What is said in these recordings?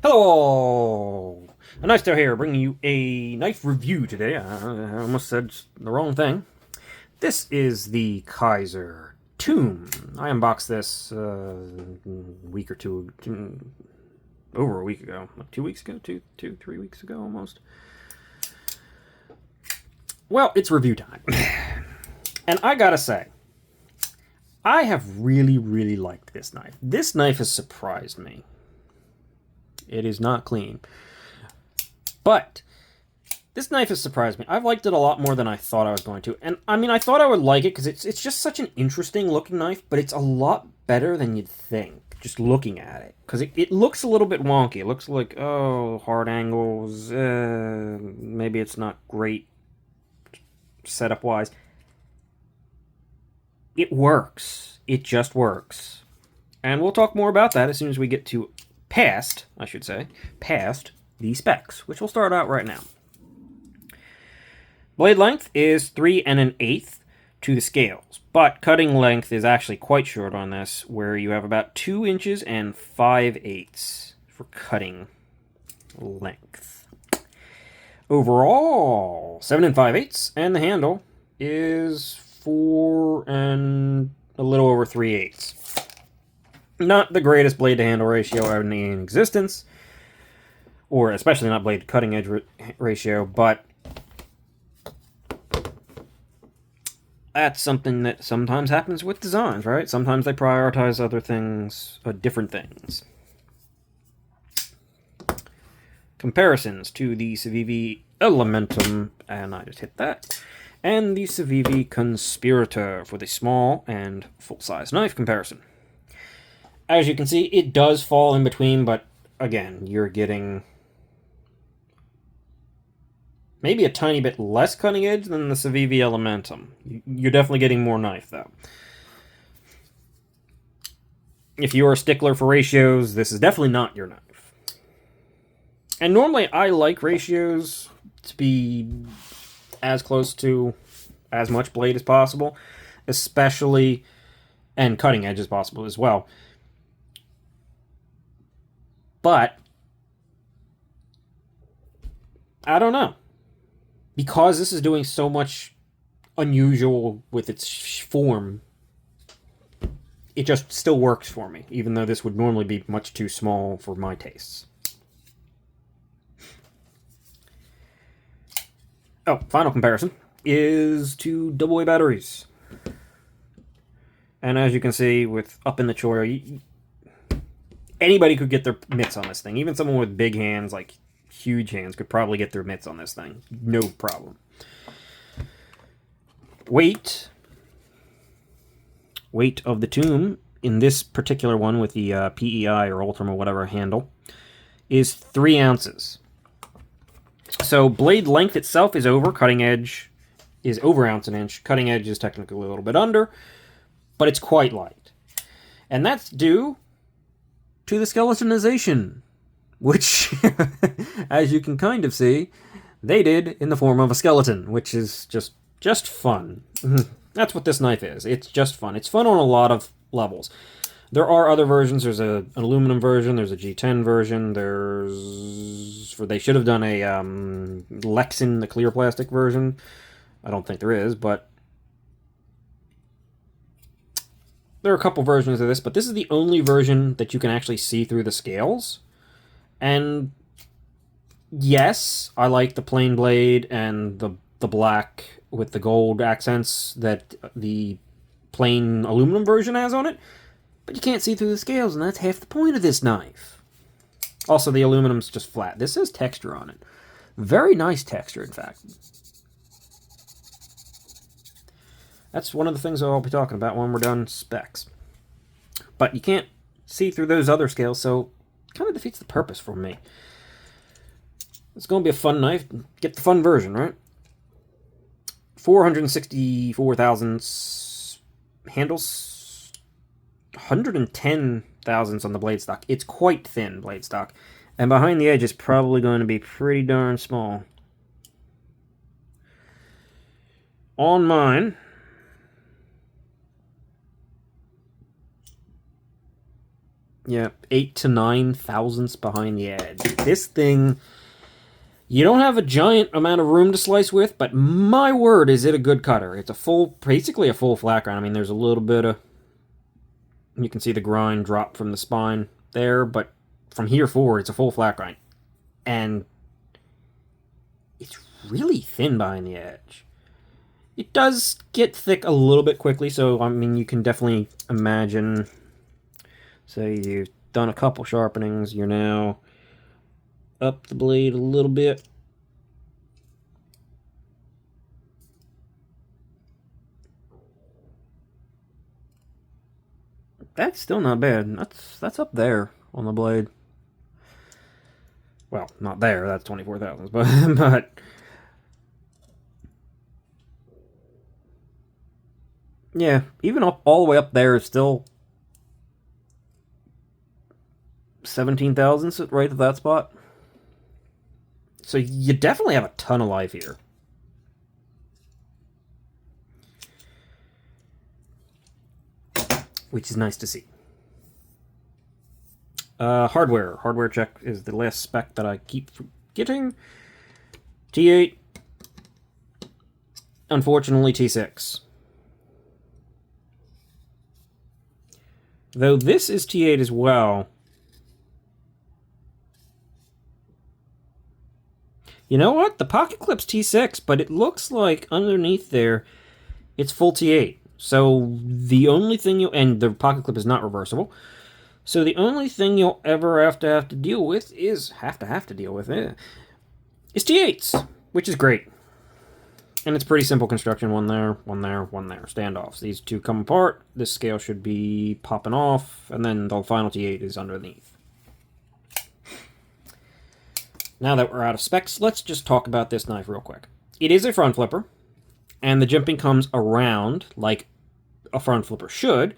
Hello! A Nice here, bringing you a knife review today. I almost said the wrong thing. This is the Kizer Tomb. I unboxed this a week or two, over a week ago. Like 2 weeks ago? 3 weeks ago almost. Well, it's review time. And I gotta say, I have really liked this knife. This knife has surprised me. It is not clean. But this knife has surprised me. I've liked it a lot more than I thought I was going to. And I mean, I thought I would like it because it's just such an interesting looking knife, but it's a lot better than you'd think just looking at it. Because it looks a little bit wonky. It looks like, oh, hard angles. Maybe it's not great setup wise. It works. It just works. And we'll talk more about that as soon as we get to past the specs, which we'll start out right now. Blade length is 3 1/8 to the scales, but cutting length is actually quite short on this, where you have about 2 inches and 5/8 for cutting length. Overall, 7 5/8, and the handle is 4 and a little over 3/8. Not the greatest blade to handle ratio in existence, or especially not blade to cutting edge ratio, but that's something that sometimes happens with designs, right? Sometimes they prioritize other things, different things. Comparisons to the Civivi Elementum, and I just hit that, and the Civivi Conspirator for the small and full-size knife comparison. As you can see, it does fall in between, but again, you're getting maybe a tiny bit less cutting edge than the Civivi Elementum. You're definitely getting more knife, though. If you're a stickler for ratios, this is definitely not your knife. And normally I like ratios to be as close to as much blade as possible, especially, and cutting edge as possible as well. But I don't know. Because this is doing so much unusual with its form, it just still works for me, even though this would normally be much too small for my tastes. Oh, final comparison is to AA batteries. And as you can see, with up in the Choya, anybody could get their mitts on this thing. Even someone with big hands, like huge hands, could probably get their mitts on this thing. No problem. Weight of the tomb in this particular one with the PEI or Ultima whatever handle is 3 ounces. So blade length itself is over, cutting edge is over ounce an inch, cutting edge is technically a little bit under, but it's quite light. And that's due to the skeletonization, which, as you can kind of see, they did in the form of a skeleton, which is just fun. That's what this knife is. It's just fun. It's fun on a lot of levels. There are other versions. There's an aluminum version. There's a G10 version. They should have done a Lexan, the clear plastic version. I don't think there is, but there are a couple versions of this, but this is the only version that you can actually see through the scales. And yes, I like the plain blade and the black with the gold accents that the plain aluminum version has on it, but you can't see through the scales, and that's half the point of this knife. Also, the aluminum's just flat. This has texture on it. Very nice texture, in fact. That's one of the things I'll be talking about when we're done specs. But you can't see through those other scales, so it kind of defeats the purpose for me. It's going to be a fun knife. Get the fun version, right? 464 thousandths handles, 110 thousandths on the blade stock. It's quite thin blade stock, and behind the edge is probably going to be pretty darn small. On mine, Yeah, 8 to 9 thousandths behind the edge. This thing, you don't have a giant amount of room to slice with, but my word, is it a good cutter. It's a full, basically a full flat grind. I mean, there's a little bit of, you can see the grind drop from the spine there, but from here forward, it's a full flat grind. And it's really thin behind the edge. It does get thick a little bit quickly, so, I mean, you can definitely imagine, say you've done a couple sharpenings, you're now up the blade a little bit. That's still not bad. That's up there on the blade. Well, not there. That's 24 thousandths, but yeah, even up all the way up there is still 17 thousandths right at that spot. So you definitely have a ton of life here. Which is nice to see. Hardware. Hardware check is the last spec that I keep forgetting. T8. Unfortunately, T6. Though this is T8 as well. You know what? The pocket clip's T6, but it looks like underneath there, it's full T8. So the only thing and the pocket clip is not reversible. So the only thing you'll ever have to deal with is, have to deal with it, is T8s, which is great. And it's pretty simple construction. One there, one there, one there. Standoffs. These two come apart. This scale should be popping off, and then the final T8 is underneath. Now that we're out of specs, let's just talk about this knife real quick. It is a front flipper, and the jimping comes around like a front flipper should.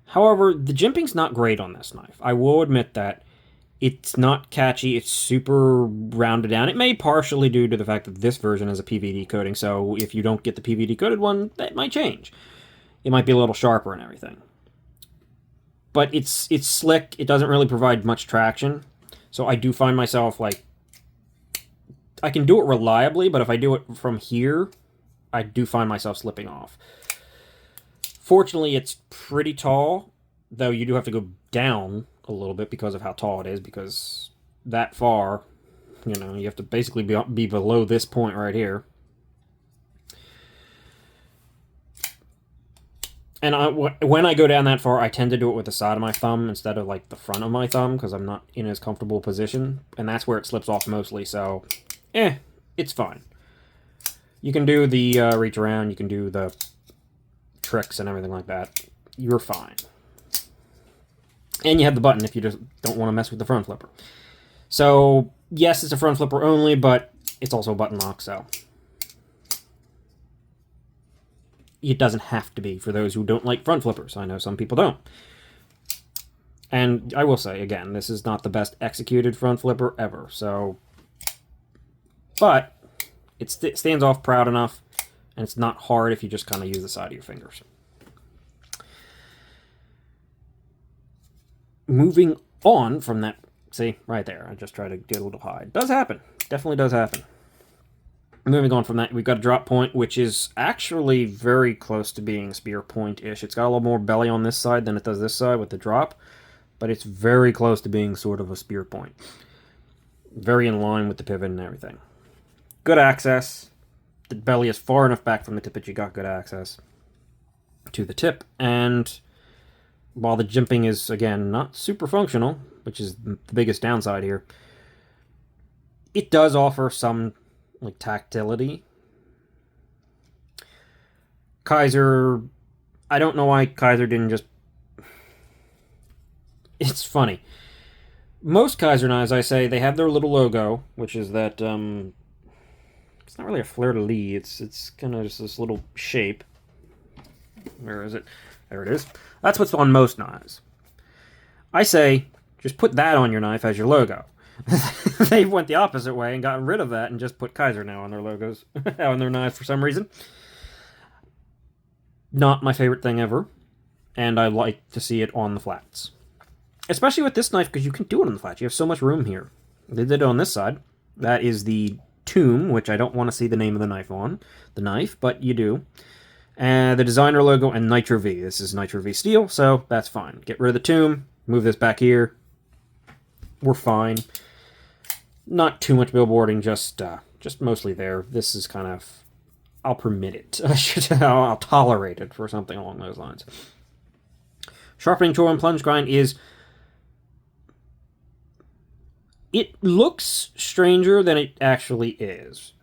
However, the jimping's not great on this knife. I will admit that. It's not catchy. It's super rounded down. It may partially due to the fact that this version is a PVD coating, so if you don't get the PVD coated one, that might change. It might be a little sharper and everything. But it's slick. It doesn't really provide much traction. So I do find myself, like, I can do it reliably, but if I do it from here, I do find myself slipping off. Fortunately, it's pretty tall, though you do have to go down a little bit because of how tall it is, because that far, you know, you have to basically be below this point right here. And when I go down that far, I tend to do it with the side of my thumb instead of, like, the front of my thumb, because I'm not in as comfortable position, and that's where it slips off mostly, so, it's fine. You can do the reach around, you can do the tricks and everything like that. You're fine. And you have the button if you just don't want to mess with the front flipper. So, yes, it's a front flipper only, but it's also a button lock, so it doesn't have to be for those who don't like front flippers. I know some people don't. And I will say, again, this is not the best executed front flipper ever, so, but it stands off proud enough, and it's not hard if you just kind of use the side of your fingers. Moving on from that, see, right there, I just try to get a little high. It does happen. Definitely does happen. Moving on from that, we've got a drop point, which is actually very close to being spear point-ish. It's got a little more belly on this side than it does this side with the drop, but it's very close to being sort of a spear point. Very in line with the pivot and everything. Good access. The belly is far enough back from the tip that you got good access to the tip, and while the jimping is, again, not super functional, which is the biggest downside here, it does offer some, like, tactility. Kizer, I don't know why Kizer didn't just... It's funny. Most Kizer knives, I say, they have their little logo, which is that, it's not really a fleur-de-lis, it's kind of just this little shape. Where is it? There it is. That's what's on most knives. I say, just put that on your knife as your logo. They went the opposite way and got rid of that and just put Kizer now on their logos, on their knives for some reason. Not my favorite thing ever, and I like to see it on the flats. Especially with this knife, because you can do it on the flat. You have so much room here. They did it on this side. That is the Tomb, which I don't want to see the name of the knife on the knife, but you do. And the designer logo and Nitro V. This is Nitro V steel, so that's fine. Get rid of the Tomb, move this back here. We're fine. Not too much billboarding, just mostly there. This is kind of, I'll permit it. I'll tolerate it for something along those lines. Sharpening tool and plunge grind is, it looks stranger than it actually is.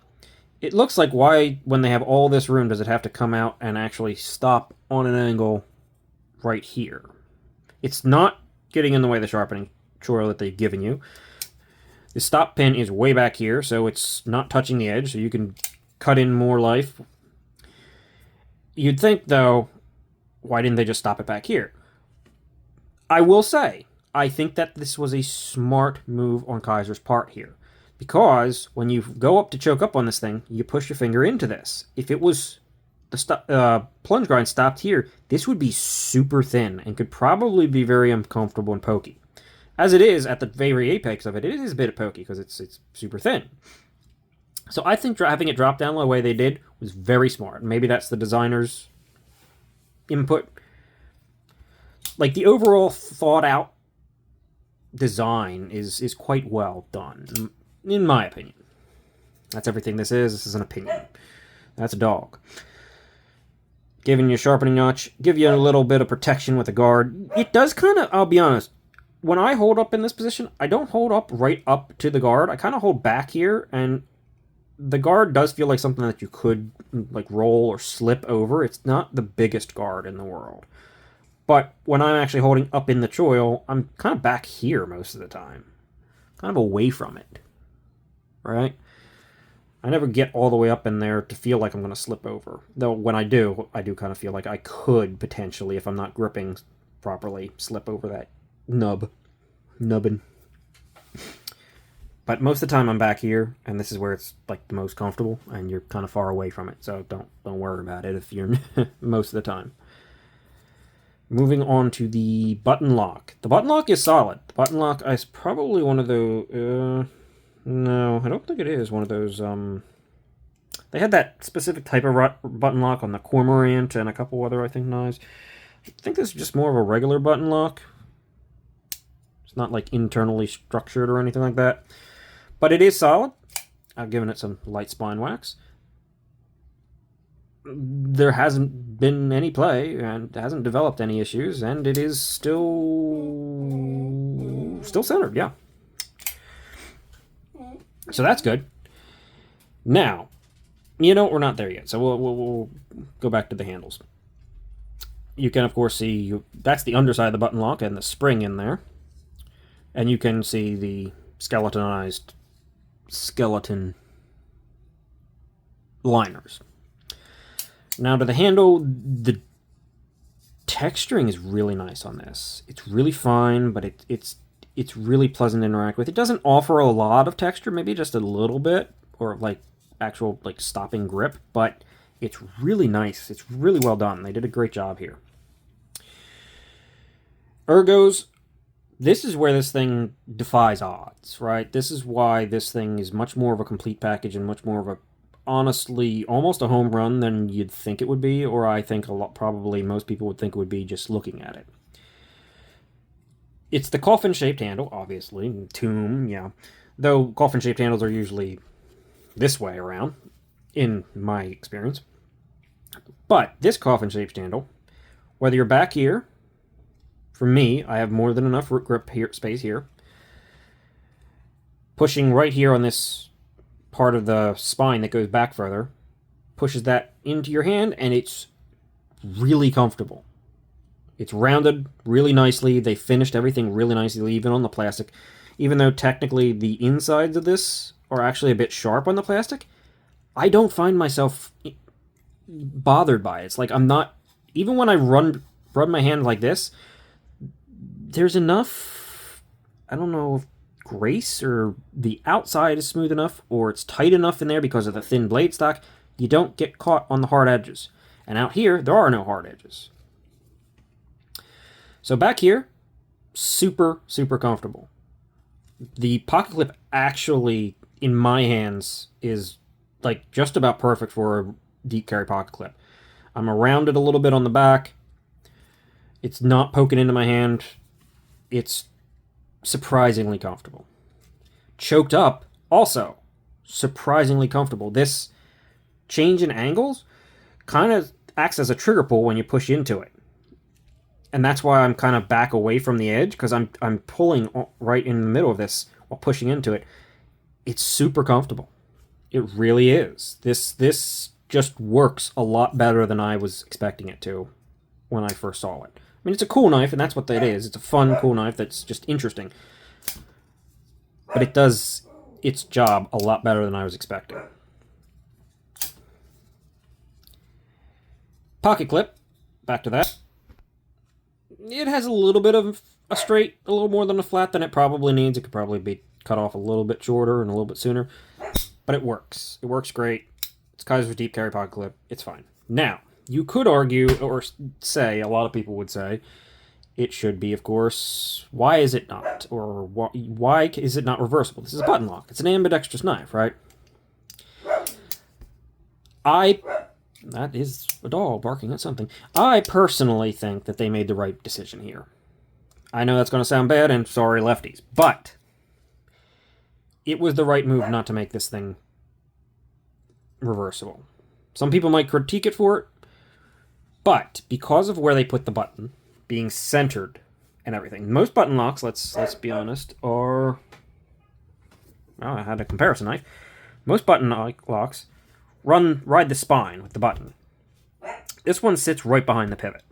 It looks like, why, when they have all this room, does it have to come out and actually stop on an angle right here? It's not getting in the way of the sharpening tool that they've given you. The stop pin is way back here, so it's not touching the edge, so you can cut in more life. You'd think, though, why didn't they just stop it back here? I will say, I think that this was a smart move on Kizer's part here. Because when you go up to choke up on this thing, you push your finger into this. If it was the plunge grind stopped here, this would be super thin and could probably be very uncomfortable and pokey. As it is, at the very apex of it, it is a bit pokey because it's super thin. So I think having it drop down the way they did was very smart. Maybe that's the designer's input. Like, the overall thought-out design is quite well done, in my opinion. That's everything this is. This is an opinion. That's a dog. Giving you a sharpening notch, give you a little bit of protection with a guard. It does kind of, I'll be honest, when I hold up in this position, I don't hold up right up to the guard. I kind of hold back here, and the guard does feel like something that you could like roll or slip over. It's not the biggest guard in the world. But when I'm actually holding up in the choil, I'm kind of back here most of the time. Kind of away from it. Right? I never get all the way up in there to feel like I'm going to slip over. Though when I do kind of feel like I could potentially, if I'm not gripping properly, slip over that nubbin. But most of the time I'm back here, and this is where it's like the most comfortable, and you're kind of far away from it. So don't worry about it if you're most of the time. Moving on to the button lock. The button lock is solid. The button lock is probably one of those... no, I don't think it is one of those... They had that specific type of button lock on the Cormorant and a couple other, I think, knives. I think this is just more of a regular button lock. It's not, like, internally structured or anything like that. But it is solid. I've given it some light spine wax. There hasn't been any play and hasn't developed any issues, and it is still centered, yeah. So that's good. Now, we're not there yet, so we'll go back to the handles. You can, of course, see that's the underside of the button lock and the spring in there, and you can see the skeleton liners. Now to the handle, the texturing is really nice on this. It's really fine, but it's really pleasant to interact with. It doesn't offer a lot of texture, maybe just a little bit, or like actual like stopping grip, but it's really nice. It's really well done. They did a great job here. Ergos, this is where this thing defies odds, right? This is why this thing is much more of a complete package and much more of a, honestly, almost a home run than you'd think it would be, or I think probably most people would think it would be just looking at it. It's the coffin-shaped handle, obviously. Tomb, yeah. Though coffin-shaped handles are usually this way around, in my experience. But this coffin-shaped handle, whether you're back here, for me, I have more than enough grip space here. Pushing right here on this part of the spine that goes back further, pushes that into your hand, and it's really comfortable. It's rounded really nicely. They finished everything really nicely, even on the plastic. Even though technically the insides of this are actually a bit sharp on the plastic, I don't find myself bothered by it. It's like I'm not... Even when I rub my hand like this, there's enough... I don't know if grace or the outside is smooth enough or it's tight enough in there because of the thin blade stock. You don't get caught on the hard edges. And out here, there are no hard edges. So back here, super, super comfortable. The pocket clip actually, in my hands, is like just about perfect for a deep carry pocket clip. I'm around it a little bit on the back. It's not poking into my hand. It's surprisingly comfortable. Choked up, also surprisingly comfortable. This change in angles kind of acts as a trigger pull when you push into it. And that's why I'm kind of back away from the edge, because I'm pulling right in the middle of this while pushing into it. It's super comfortable. It really is. This just works a lot better than I was expecting it to when I first saw it. I mean, it's a cool knife, and that's what that is. It's a fun, cool knife that's just interesting. But it does its job a lot better than I was expecting. Pocket clip, back to that. It has a little bit of a straight, a little more than a flat than it probably needs. It could probably be cut off a little bit shorter and a little bit sooner. But it works. It works great. It's Kizer deep carry pocket clip. It's fine. Now, you could argue, or say, a lot of people would say, it should be, of course, why is it not? Or why is it not reversible? This is a button lock. It's an ambidextrous knife, right? That is a dog barking at something. I personally think that they made the right decision here. I know that's going to sound bad, and sorry, lefties, but it was the right move not to make this thing reversible. Some people might critique it for it, but because of where they put the button, being centered and everything, most button locks, let's be honest, are... Well, I had a comparison knife. Most button locks ride the spine with the button. This one sits right behind the pivot.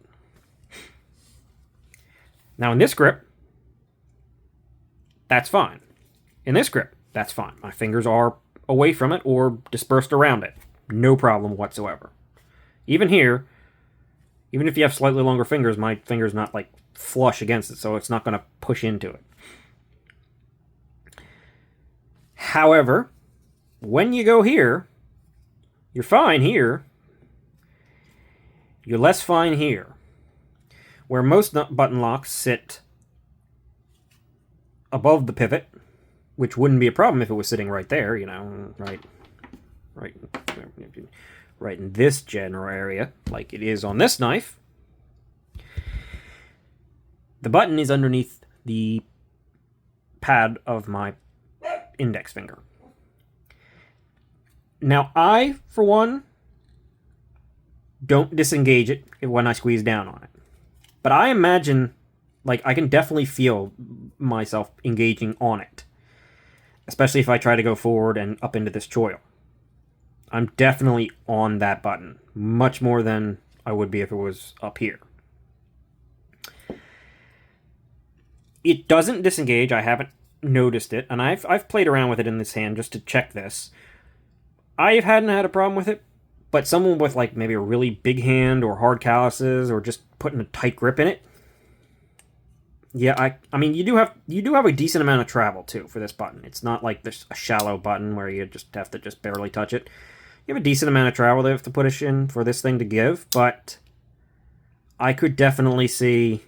Now in this grip, that's fine. In this grip, that's fine. My fingers are away from it or dispersed around it. No problem whatsoever. Even here, even if you have slightly longer fingers, my finger's not like flush against it, so it's not going to push into it. However, when you go here, you're fine here. You're less fine here. Where most button locks sit above the pivot, which wouldn't be a problem if it was sitting right there, you know, right in this general area, like it is on this knife. The button is underneath the pad of my index finger. Now, I, for one, don't disengage it when I squeeze down on it. But I imagine, like, I can definitely feel myself engaging on it. Especially if I try to go forward and up into this choil. I'm definitely on that button. Much more than I would be if it was up here. It doesn't disengage. I haven't noticed it. And I've played around with it in this hand just to check this. I hadn't had a problem with it, but someone with like maybe a really big hand or hard calluses or just putting a tight grip in it. Yeah, I mean you do have a decent amount of travel too for this button. It's not like this a shallow button where you just have to just barely touch it. You have a decent amount of travel they have to push in for this thing to give, but I could definitely see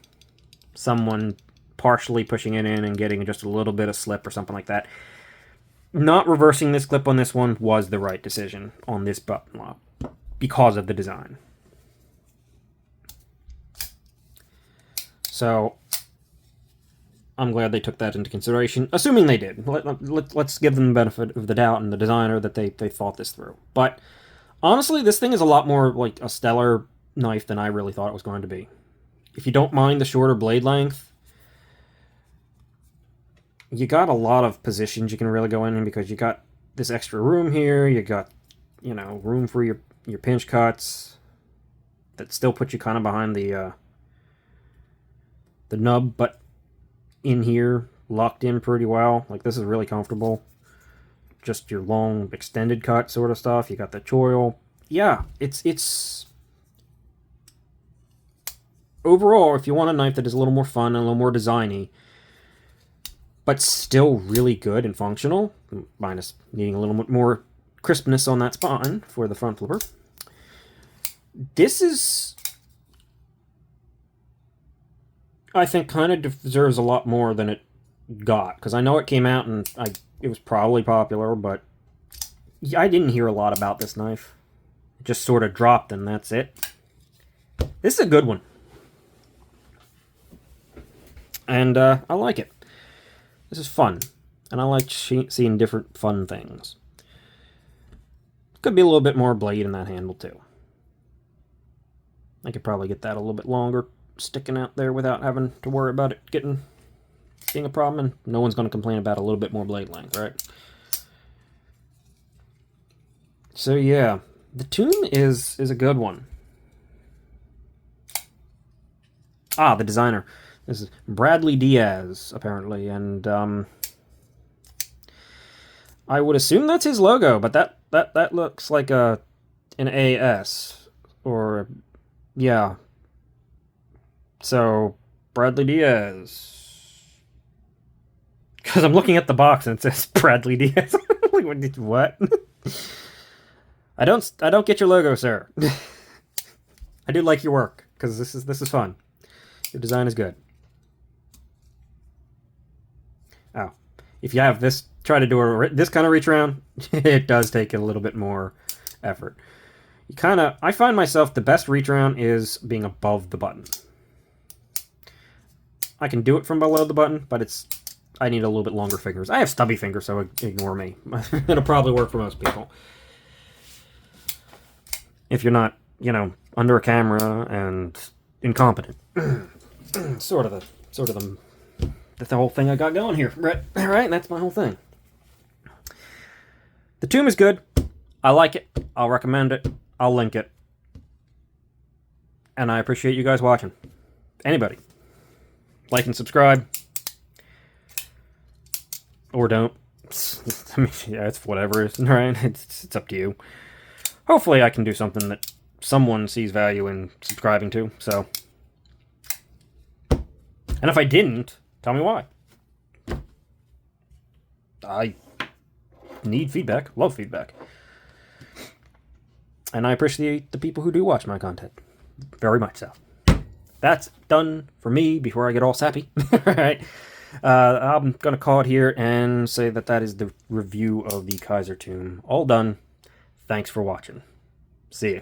someone partially pushing it in and getting just a little bit of slip or something like that. Not reversing this clip on this one was the right decision on this button lock because of the design. So I'm glad they took that into consideration, assuming they did. Let's give them the benefit of the doubt and the designer that they thought this through. But honestly, this thing is a lot more like a stellar knife than I really thought it was going to be. If you don't mind the shorter blade length, you got a lot of positions you can really go in because you got this extra room here. You got, you know, room for your pinch cuts that still put you kind of behind the nub, but in here, locked in pretty well. Like, this is really comfortable. Just your long extended cut sort of stuff. You got the choil. Yeah, it's overall, if you want a knife that is a little more fun and a little more designy, but still really good and functional, minus needing a little bit more crispness on that spine for the front flipper. This is I think kind of deserves a lot more than it got, because I know it came out and it was probably popular, but I didn't hear a lot about this knife. It just sort of dropped and that's it. This is a good one. And I like it. This is fun. And I like seeing different fun things. Could be a little bit more blade in that handle too. I could probably get that a little bit longer, sticking out there without having to worry about it being a problem, and no one's going to complain about a little bit more blade length, right? So yeah, the tune is a good one. Ah, the designer. This is Bradley Diaz, apparently, and I would assume that's his logo, but that looks like an AS, or yeah. So Bradley Diaz. Because I'm looking at the box and it says Bradley Diaz. Like, what? I don't get your logo, sir. I do like your work because this is fun. Your design is good. Oh, if you have this, try to do this kind of reach around. It does take a little bit more effort. I find myself the best reach around is being above the button. I can do it from below the button, but I need a little bit longer fingers. I have stubby fingers, so ignore me. It'll probably work for most people. If you're not, under a camera and incompetent. sort of the whole thing I got going here. Right? That's my whole thing. The tomb is good. I like it. I'll recommend it. I'll link it. And I appreciate you guys watching. Anybody. Like and subscribe. Or don't. I mean, yeah, it's whatever, right? It's up to you. Hopefully I can do something that someone sees value in subscribing to, so. And if I didn't, tell me why. I need feedback. Love feedback. And I appreciate the people who do watch my content. Very much so. That's done for me before I get all sappy. Alright. I'm going to call it here and say that is the review of the Kizer tomb. All done. Thanks for watching. See ya.